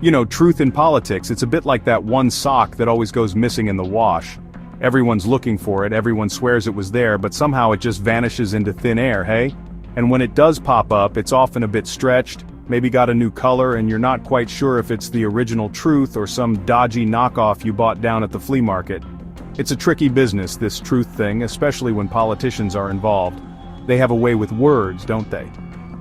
You know, truth in politics, it's a bit like that one sock that always goes missing in the wash. Everyone's looking for it, everyone swears it was there, but somehow it just vanishes into thin air, hey? And when it does pop up, it's often a bit stretched, maybe got a new color, and you're not quite sure if it's the original truth or some dodgy knockoff you bought down at the flea market. It's a tricky business, this truth thing, especially when politicians are involved. They have a way with words, don't they?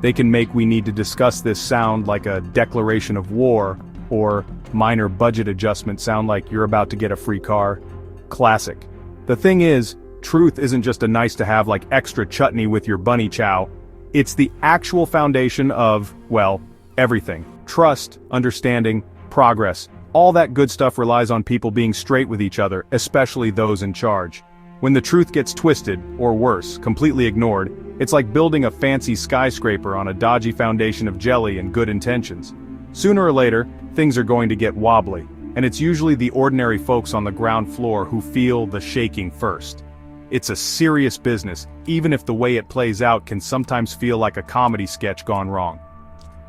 They can make "we need to discuss this" sound like a declaration of war, or minor budget adjustment sound like you're about to get a free car. Classic. The thing is, truth isn't just a nice to have like extra chutney with your bunny chow. It's the actual foundation of, well, everything. Trust, understanding, progress. All that good stuff relies on people being straight with each other, especially those in charge. When the truth gets twisted, or worse, completely ignored, it's like building a fancy skyscraper on a dodgy foundation of jelly and good intentions. Sooner or later, things are going to get wobbly, and it's usually the ordinary folks on the ground floor who feel the shaking first. It's a serious business, even if the way it plays out can sometimes feel like a comedy sketch gone wrong.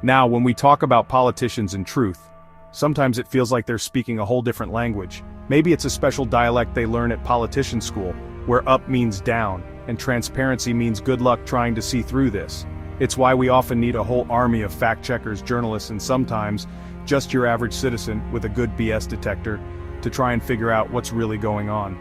Now, when we talk about politicians and truth, sometimes it feels like they're speaking a whole different language. Maybe it's a special dialect they learn at politician school, where up means down, and transparency means good luck trying to see through this. It's why we often need a whole army of fact-checkers, journalists, and sometimes just your average citizen with a good BS detector to try and figure out what's really going on.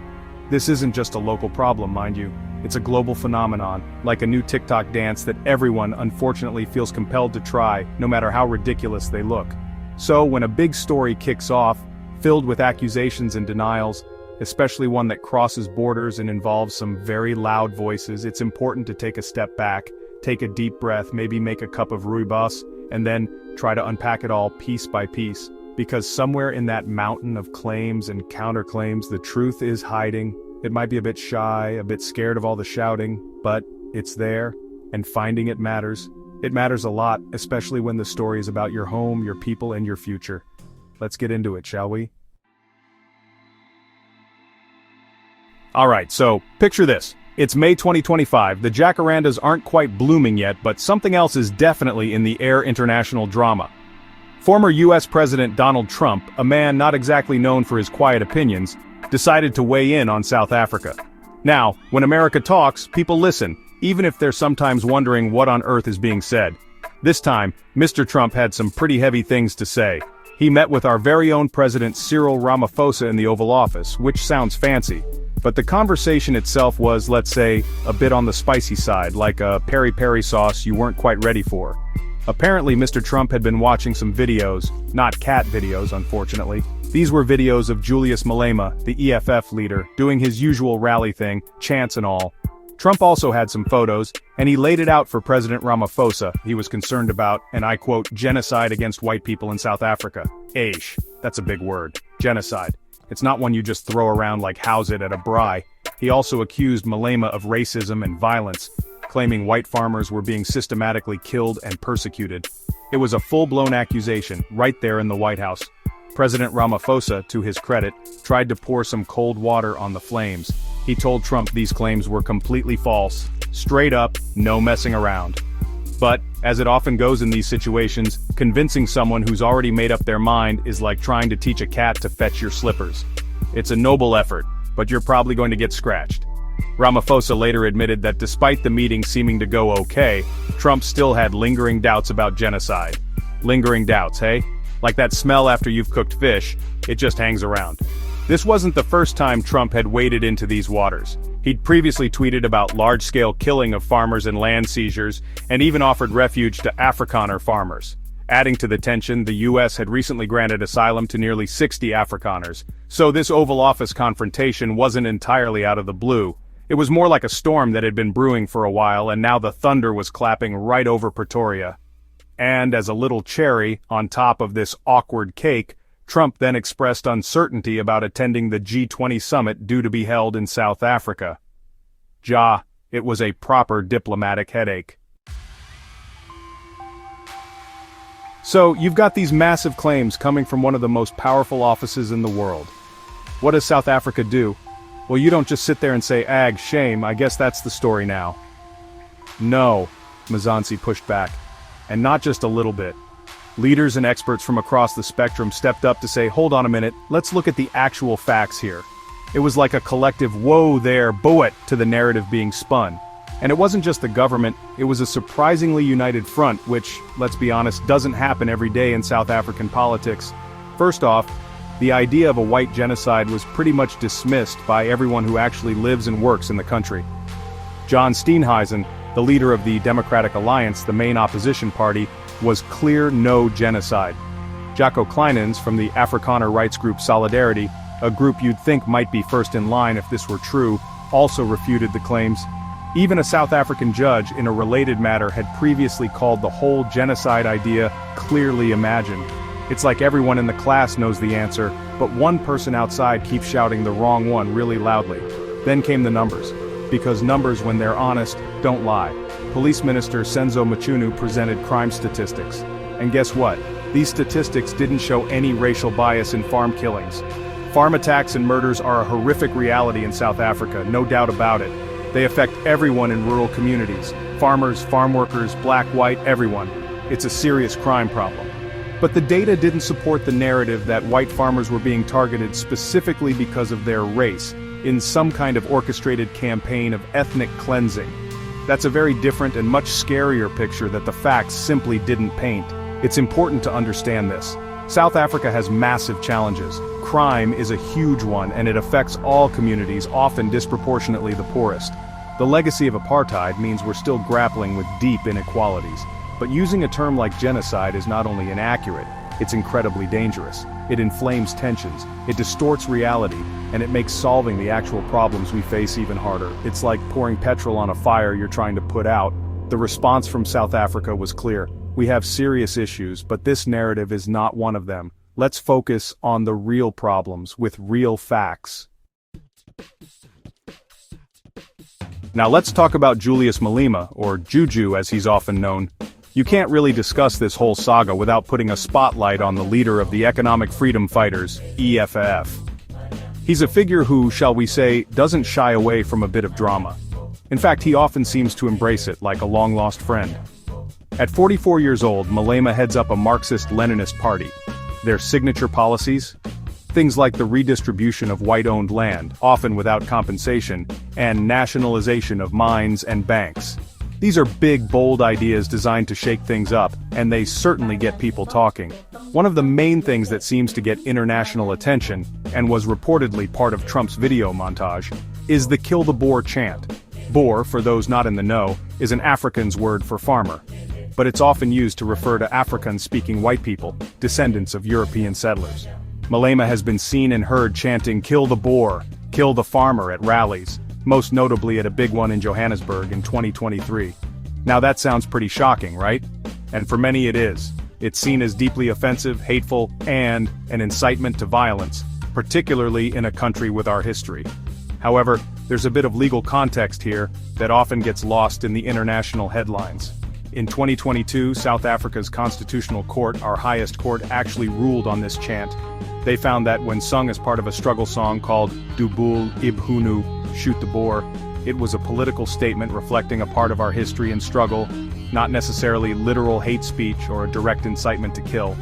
This isn't just a local problem, mind you. It's a global phenomenon, like a new TikTok dance that everyone unfortunately feels compelled to try, no matter how ridiculous they look. So when a big story kicks off, filled with accusations and denials, especially one that crosses borders and involves some very loud voices, it's important to take a step back, take a deep breath, maybe make a cup of rooibos, and then try to unpack it all piece by piece. Because somewhere in that mountain of claims and counterclaims, the truth is hiding. It might be a bit shy, a bit scared of all the shouting, but it's there, and finding it matters. It matters a lot, especially when the story is about your home, your people, and your future. Let's get into it, shall we? Alright, so, picture this. It's May 2025, the jacarandas aren't quite blooming yet, but something else is definitely in the air: international drama. Former US President Donald Trump, a man not exactly known for his quiet opinions, decided to weigh in on South Africa. Now, when America talks, people listen, even if they're sometimes wondering what on earth is being said. This time, Mr. Trump had some pretty heavy things to say. He met with our very own President Cyril Ramaphosa in the Oval Office, which sounds fancy. But the conversation itself was, let's say, a bit on the spicy side, like a peri-peri sauce you weren't quite ready for. Apparently Mr. Trump had been watching some videos, not cat videos unfortunately. These were videos of Julius Malema, the EFF leader, doing his usual rally thing, chants and all. Trump also had some photos, and he laid it out for President Ramaphosa. He was concerned about, and I quote, genocide against white people in South Africa. Aish, that's a big word. Genocide. It's not one you just throw around like house it at a braai. He also accused Malema of racism and violence, claiming white farmers were being systematically killed and persecuted. It was a full-blown accusation, right there in the White House. President Ramaphosa, to his credit, tried to pour some cold water on the flames. He told Trump these claims were completely false. Straight up, no messing around. But, as it often goes in these situations, convincing someone who's already made up their mind is like trying to teach a cat to fetch your slippers. It's a noble effort, but you're probably going to get scratched. Ramaphosa later admitted that despite the meeting seeming to go okay, Trump still had lingering doubts about genocide. Lingering doubts, hey? Like that smell after you've cooked fish, it just hangs around. This wasn't the first time Trump had waded into these waters. He'd previously tweeted about large-scale killing of farmers and land seizures, and even offered refuge to Afrikaner farmers. Adding to the tension, the US had recently granted asylum to nearly 60 Afrikaners, so this Oval Office confrontation wasn't entirely out of the blue. It was more like a storm that had been brewing for a while, and now the thunder was clapping right over Pretoria. And as a little cherry on top of this awkward cake, Trump then expressed uncertainty about attending the G20 summit due to be held in South Africa. It was a proper diplomatic headache. So, you've got these massive claims coming from one of the most powerful offices in the world. What does South Africa do? Well, you don't just sit there and say, "Ag, shame, I guess that's the story now." No, Mzansi pushed back. And not just a little bit. Leaders and experts from across the spectrum stepped up to say, hold on a minute, let's look at the actual facts here. It was like a collective whoa there, boet to the narrative being spun. And it wasn't just the government, it was a surprisingly united front, which, let's be honest, doesn't happen every day in South African politics. First off, the idea of a white genocide was pretty much dismissed by everyone who actually lives and works in the country. John Steenhuisen, the leader of the Democratic Alliance, the main opposition party, was clear no genocide. Jaco Kleinens from the Afrikaner rights group Solidarity, a group you'd think might be first in line if this were true, also refuted the claims. Even a South African judge in a related matter had previously called the whole genocide idea clearly imagined. It's like everyone in the class knows the answer, but one person outside keeps shouting the wrong one really loudly. Then came the numbers. Because numbers, when they're honest, don't lie. Police Minister Senzo Mchunu presented crime statistics. And guess what? These statistics didn't show any racial bias in farm killings. Farm attacks and murders are a horrific reality in South Africa, no doubt about it. They affect everyone in rural communities. Farmers, farm workers, black, white, everyone. It's a serious crime problem. But the data didn't support the narrative that white farmers were being targeted specifically because of their race, in some kind of orchestrated campaign of ethnic cleansing. That's a very different and much scarier picture that the facts simply didn't paint. It's important to understand this. South Africa has massive challenges. Crime is a huge one, and it affects all communities, often disproportionately the poorest. The legacy of apartheid means we're still grappling with deep inequalities. But using a term like genocide is not only inaccurate, it's incredibly dangerous. It inflames tensions, it distorts reality, and it makes solving the actual problems we face even harder. It's like pouring petrol on a fire you're trying to put out. The response from South Africa was clear. We have serious issues, but this narrative is not one of them. Let's focus on the real problems with real facts. Now let's talk about Julius Malema, or Juju as he's often known. You can't really discuss this whole saga without putting a spotlight on the leader of the Economic Freedom Fighters, EFF. He's a figure who, shall we say, doesn't shy away from a bit of drama. In fact, he often seems to embrace it like a long-lost friend. At 44 years old, Malema heads up a Marxist-Leninist party. Their signature policies? Things like the redistribution of white-owned land, often without compensation, and nationalization of mines and banks. These are big, bold ideas designed to shake things up, and they certainly get people talking. One of the main things that seems to get international attention, and was reportedly part of Trump's video montage, is the "Kill the Boer" chant. Boer, for those not in the know, is an Afrikaans word for farmer. But it's often used to refer to Afrikaans-speaking white people, descendants of European settlers. Malema has been seen and heard chanting "Kill the Boer, kill the farmer" at rallies, most notably at a big one in Johannesburg in 2023. Now that sounds pretty shocking, right? And for many it is. It's seen as deeply offensive, hateful, and an incitement to violence, particularly in a country with our history. However, there's a bit of legal context here that often gets lost in the international headlines. In 2022, South Africa's Constitutional Court, our highest court, actually ruled on this chant. They found that when sung as part of a struggle song called Dubul Ibhunu, Shoot the Boer, it was a political statement reflecting a part of our history and struggle, not necessarily literal hate speech or a direct incitement to kill.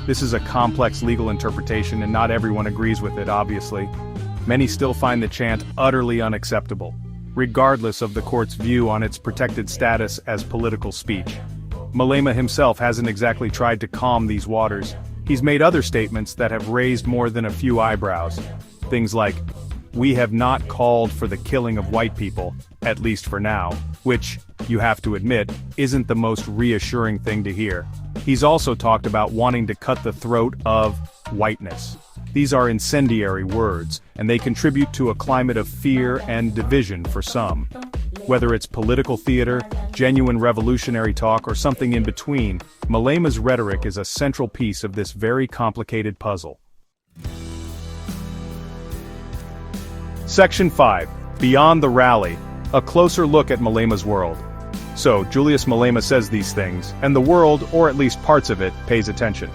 This is a complex legal interpretation and not everyone agrees with it, obviously. Many still find the chant utterly unacceptable, regardless of the court's view on its protected status as political speech. Malema himself hasn't exactly tried to calm these waters. He's made other statements that have raised more than a few eyebrows. Things like, "We have not called for the killing of white people, at least for now," which, you have to admit, isn't the most reassuring thing to hear. He's also talked about wanting to cut the throat of whiteness. These are incendiary words, and they contribute to a climate of fear and division for some. Whether it's political theater, genuine revolutionary talk, or something in between, Malema's rhetoric is a central piece of this very complicated puzzle. Section 5. Beyond the Rally. A closer look at Malema's world. So, Julius Malema says these things, and the world, or at least parts of it, pays attention.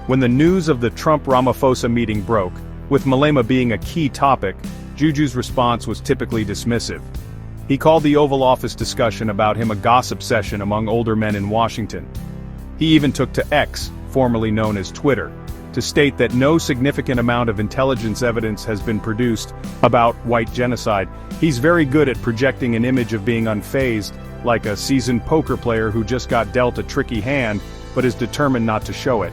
When the news of the Trump-Ramaphosa meeting broke, with Malema being a key topic, Juju's response was typically dismissive. He called the Oval Office discussion about him a gossip session among older men in Washington. He even took to X, formerly known as Twitter, to state that no significant amount of intelligence evidence has been produced about white genocide. He's very good at projecting an image of being unfazed, like a seasoned poker player who just got dealt a tricky hand, but is determined not to show it.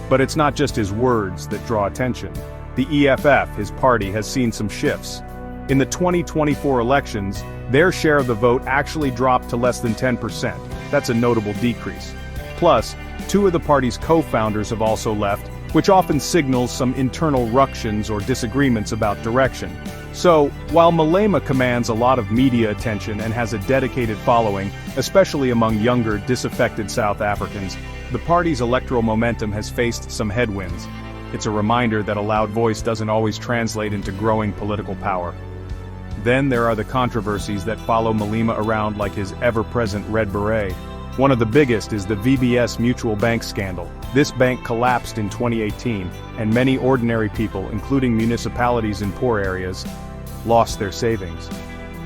But it's not just his words that draw attention. The EFF, his party, has seen some shifts. In the 2024 elections, their share of the vote actually dropped to less than 10%. That's a notable decrease. Plus, two of the party's co-founders have also left, which often signals some internal ructions or disagreements about direction. So, while Malema commands a lot of media attention and has a dedicated following, especially among younger, disaffected South Africans, the party's electoral momentum has faced some headwinds. It's a reminder that a loud voice doesn't always translate into growing political power. Then there are the controversies that follow Malema around like his ever-present red beret. One of the biggest is the VBS Mutual Bank scandal. This bank collapsed in 2018, and many ordinary people, including municipalities in poor areas, lost their savings.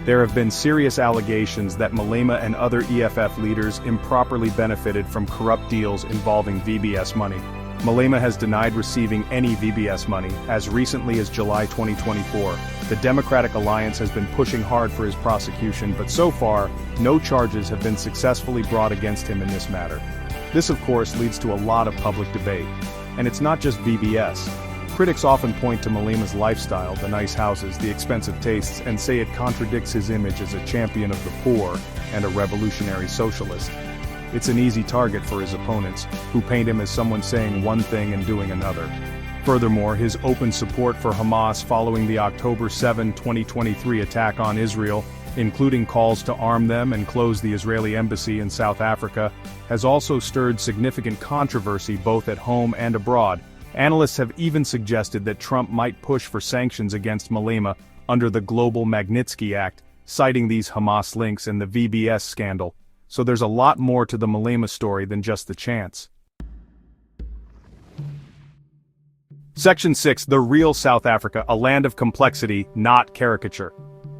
There have been serious allegations that Malema and other EFF leaders improperly benefited from corrupt deals involving VBS money. Malema has denied receiving any VBS money. As recently as July 2024, the Democratic Alliance has been pushing hard for his prosecution, but so far, no charges have been successfully brought against him in this matter. This of course leads to a lot of public debate. And it's not just VBS. Critics often point to Malema's lifestyle, the nice houses, the expensive tastes, and say it contradicts his image as a champion of the poor and a revolutionary socialist. It's an easy target for his opponents, who paint him as someone saying one thing and doing another. Furthermore, his open support for Hamas following the October 7, 2023 attack on Israel, including calls to arm them and close the Israeli embassy in South Africa, has also stirred significant controversy both at home and abroad. Analysts have even suggested that Trump might push for sanctions against Malema under the Global Magnitsky Act, citing these Hamas links and the VBS scandal. So there's a lot more to the Malema story than just the chance. Section 6, The Real South Africa, a land of complexity, not caricature.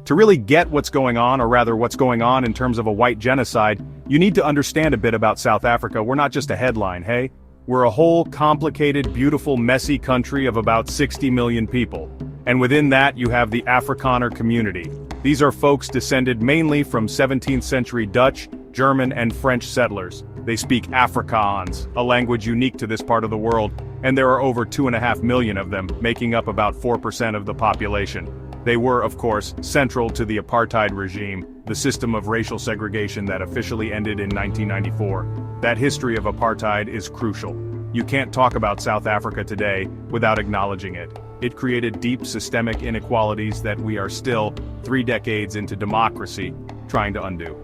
To really get what's going on, or rather what's going on in terms of a white genocide, you need to understand a bit about South Africa. We're not just a headline, hey? We're a whole, complicated, beautiful, messy country of about 60 million people. And within that you have the Afrikaner community. These are folks descended mainly from 17th century Dutch, German and French settlers. They speak Afrikaans, a language unique to this part of the world, and there are over 2.5 million of them, making up about 4% of the population. They were, of course, central to the apartheid regime, the system of racial segregation that officially ended in 1994. That history of apartheid is crucial. You can't talk about South Africa today without acknowledging it. It created deep systemic inequalities that we are still, 3 decades into democracy, trying to undo.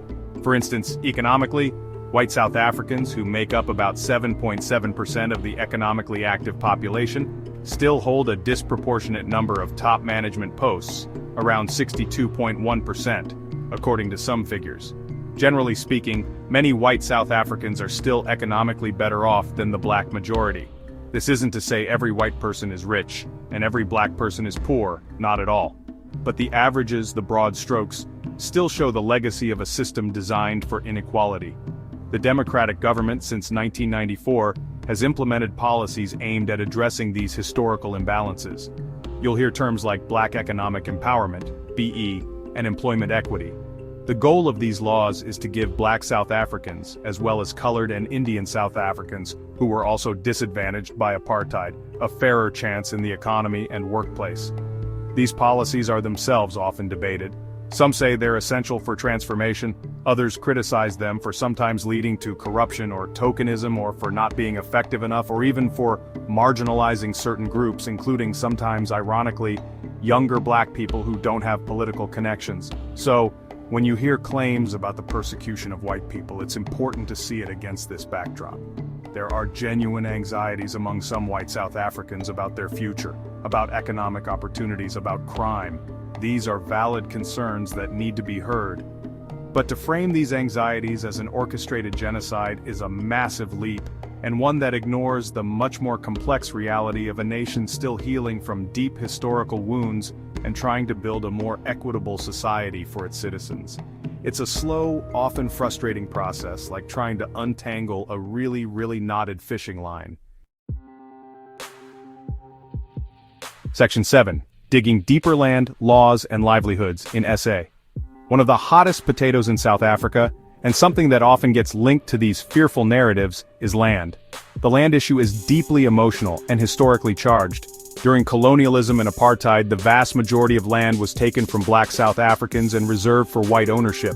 For instance, economically, white South Africans, who make up about 7.7% of the economically active population, still hold a disproportionate number of top management posts, around 62.1%, according to some figures. Generally speaking, many white South Africans are still economically better off than the black majority. This isn't to say every white person is rich, and every black person is poor, not at all. But the averages, the broad strokes, still show the legacy of a system designed for inequality. The Democratic government since 1994 has implemented policies aimed at addressing these historical imbalances. You'll hear terms like Black Economic Empowerment, BE, and employment equity. The goal of these laws is to give Black South Africans, as well as colored and Indian South Africans, who were also disadvantaged by apartheid, a fairer chance in the economy and workplace. These policies are themselves often debated. Some say they're essential for transformation, others criticize them for sometimes leading to corruption or tokenism, or for not being effective enough, or even for marginalizing certain groups, including sometimes, ironically, younger black people who don't have political connections. So, when you hear claims about the persecution of white people, it's important to see it against this backdrop. There are genuine anxieties among some white South Africans about their future, about economic opportunities, about crime. These are valid concerns that need to be heard. But to frame these anxieties as an orchestrated genocide is a massive leap, and one that ignores the much more complex reality of a nation still healing from deep historical wounds and trying to build a more equitable society for its citizens. It's a slow, often frustrating process, like trying to untangle a really knotted fishing line. Section 7. Digging deeper land, laws, and livelihoods in SA. One of the hottest potatoes in South Africa, and something that often gets linked to these fearful narratives, is land. The land issue is deeply emotional and historically charged. During colonialism and apartheid, the vast majority of land was taken from black South Africans and reserved for white ownership.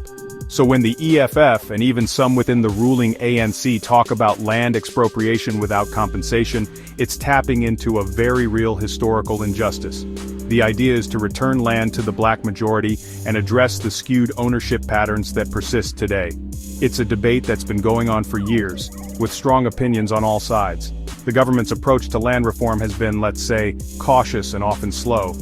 So when the EFF and even some within the ruling ANC talk about land expropriation without compensation, it's tapping into a very real historical injustice. The idea is to return land to the black majority and address the skewed ownership patterns that persist today. It's a debate that's been going on for years, with strong opinions on all sides. The government's approach to land reform has been, let's say, cautious and often slow.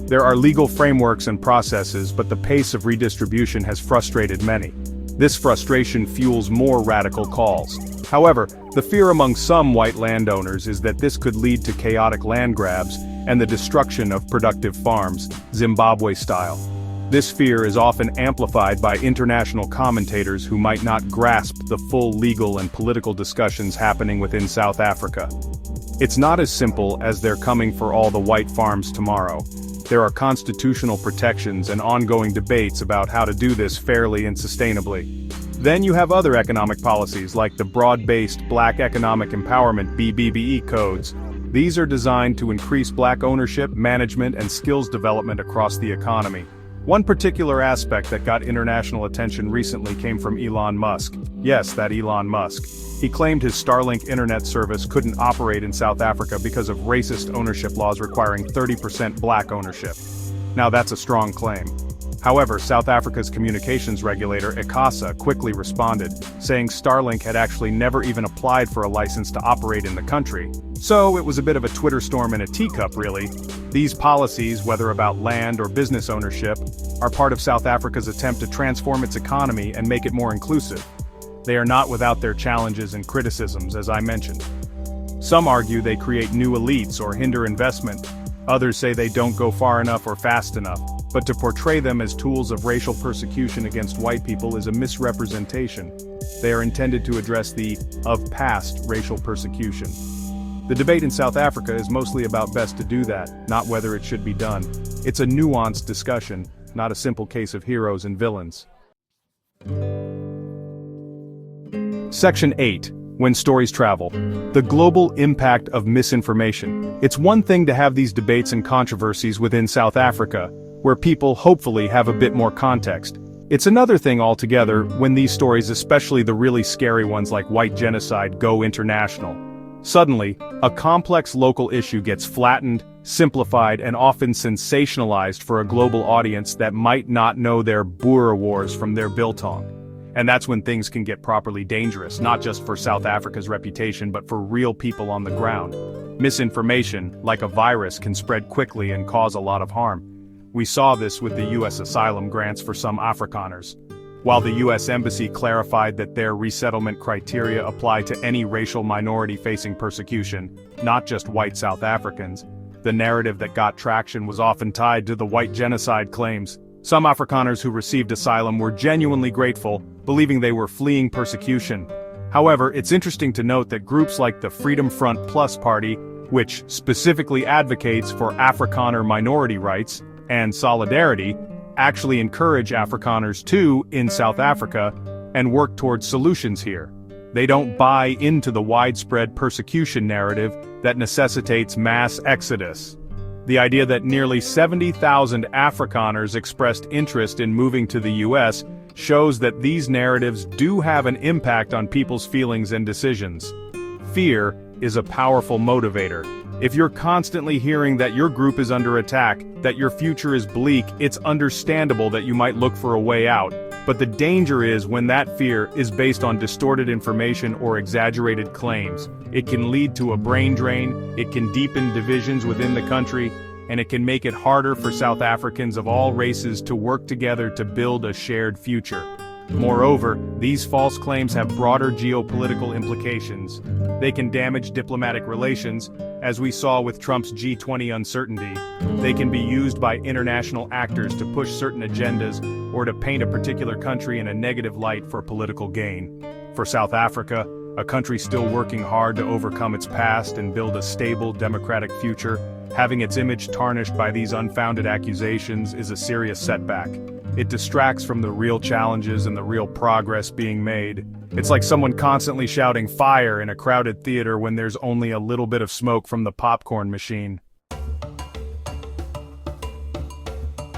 There are legal frameworks and processes, but the pace of redistribution has frustrated many. This frustration fuels more radical calls. However, the fear among some white landowners is that this could lead to chaotic land grabs and the destruction of productive farms, Zimbabwe style. This fear is often amplified by international commentators who might not grasp the full legal and political discussions happening within South Africa. It's not as simple as they're coming for all the white farms tomorrow. There are constitutional protections and ongoing debates about how to do this fairly and sustainably. Then you have other economic policies like the broad-based Black Economic Empowerment (BBBE) codes. These are designed to increase black ownership, management, and skills development across the economy. One particular aspect that got international attention recently came from Elon Musk. Yes, that Elon Musk. He claimed his Starlink internet service couldn't operate in South Africa because of racist ownership laws requiring 30% black ownership. Now that's a strong claim. However, South Africa's communications regulator, ICASA, quickly responded, saying Starlink had actually never even applied for a license to operate in the country. So it was a bit of a Twitter storm in a teacup, really. These policies, whether about land or business ownership, are part of South Africa's attempt to transform its economy and make it more inclusive. They are not without their challenges and criticisms, as I mentioned. Some argue they create new elites or hinder investment. Others say they don't go far enough or fast enough. But to portray them as tools of racial persecution against white people is a misrepresentation. They are intended to address the past racial persecution. The debate in South Africa is mostly about best to do that, not whether it should be done. It's a nuanced discussion, not a simple case of heroes and villains. Section 8. When stories travel. The global impact of misinformation. It's one thing to have these debates and controversies within South Africa, where people hopefully have a bit more context. It's another thing altogether when these stories, especially the really scary ones like white genocide, go international. Suddenly, a complex local issue gets flattened, simplified, and often sensationalized for a global audience that might not know their Boer wars from their biltong. And that's when things can get properly dangerous, not just for South Africa's reputation but for real people on the ground. Misinformation, like a virus, can spread quickly and cause a lot of harm. We saw this with the U.S. asylum grants for some Afrikaners. While the U.S. Embassy clarified that their resettlement criteria apply to any racial minority facing persecution, not just white South Africans, the narrative that got traction was often tied to the white genocide claims. Some Afrikaners who received asylum were genuinely grateful, believing they were fleeing persecution. However, it's interesting to note that groups like the Freedom Front Plus Party, which specifically advocates for Afrikaner minority rights and solidarity, actually encourage Afrikaners to, in South Africa, and work towards solutions here. They don't buy into the widespread persecution narrative that necessitates mass exodus. The idea that nearly 70,000 Afrikaners expressed interest in moving to the US shows that these narratives do have an impact on people's feelings and decisions. Fear is a powerful motivator. If you're constantly hearing that your group is under attack, that your future is bleak, it's understandable that you might look for a way out. But the danger is when that fear is based on distorted information or exaggerated claims. It can lead to a brain drain, it can deepen divisions within the country, and it can make it harder for South Africans of all races to work together to build a shared future. Moreover, these false claims have broader geopolitical implications. They can damage diplomatic relations, as we saw with Trump's G20 uncertainty. They can be used by international actors to push certain agendas or to paint a particular country in a negative light for political gain. For South Africa, a country still working hard to overcome its past and build a stable, democratic future, having its image tarnished by these unfounded accusations is a serious setback. It distracts from the real challenges and the real progress being made. It's like someone constantly shouting fire in a crowded theater when there's only a little bit of smoke from the popcorn machine.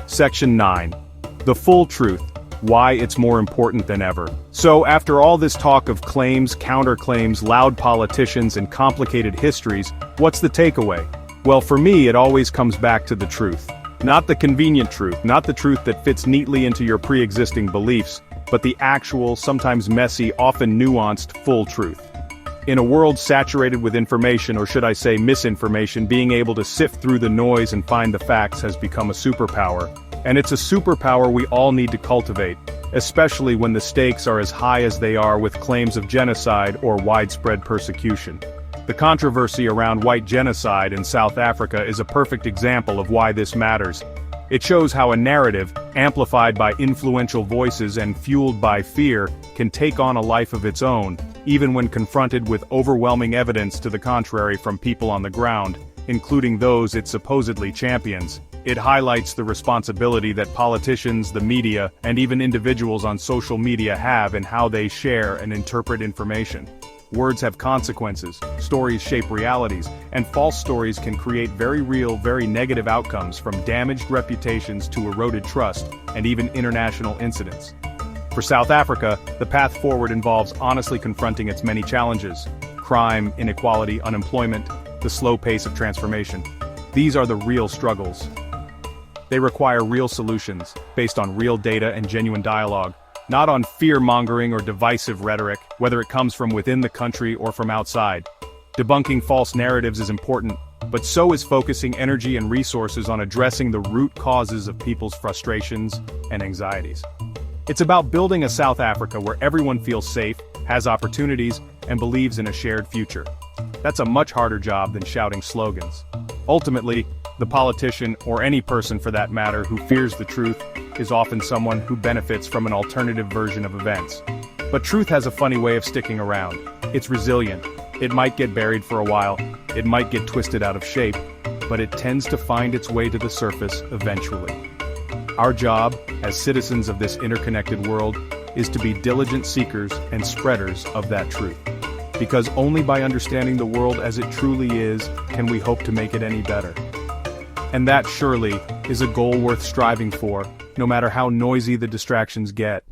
Section 9. The full truth. Why it's more important than ever. So, after all this talk of claims, counterclaims, loud politicians, and complicated histories, what's the takeaway? Well, for me, it always comes back to the truth. Not the convenient truth, not the truth that fits neatly into your pre-existing beliefs, but the actual, sometimes messy, often nuanced, full truth. In a world saturated with information, or should I say misinformation, being able to sift through the noise and find the facts has become a superpower. And it's a superpower we all need to cultivate, especially when the stakes are as high as they are with claims of genocide or widespread persecution. The controversy around white genocide in South Africa is a perfect example of why this matters. It shows how a narrative, amplified by influential voices and fueled by fear, can take on a life of its own, even when confronted with overwhelming evidence to the contrary from people on the ground, including those it supposedly champions. It highlights the responsibility that politicians, the media, and even individuals on social media have in how they share and interpret information. Words have consequences, stories shape realities, and false stories can create very real, very negative outcomes, from damaged reputations to eroded trust, and even international incidents. For South Africa, the path forward involves honestly confronting its many challenges: crime, inequality, unemployment, the slow pace of transformation. These are the real struggles. They require real solutions, based on real data and genuine dialogue, not on fear-mongering or divisive rhetoric, whether it comes from within the country or from outside. Debunking false narratives is important, but so is focusing energy and resources on addressing the root causes of people's frustrations and anxieties. It's about building a South Africa where everyone feels safe, has opportunities, and believes in a shared future. That's a much harder job than shouting slogans. Ultimately, the politician, or any person for that matter, who fears the truth, is often someone who benefits from an alternative version of events. But truth has a funny way of sticking around. It's resilient. It might get buried for a while, it might get twisted out of shape, but it tends to find its way to the surface eventually. Our job, as citizens of this interconnected world, is to be diligent seekers and spreaders of that truth. Because only by understanding the world as it truly is can we hope to make it any better. And that, surely, is a goal worth striving for, no matter how noisy the distractions get.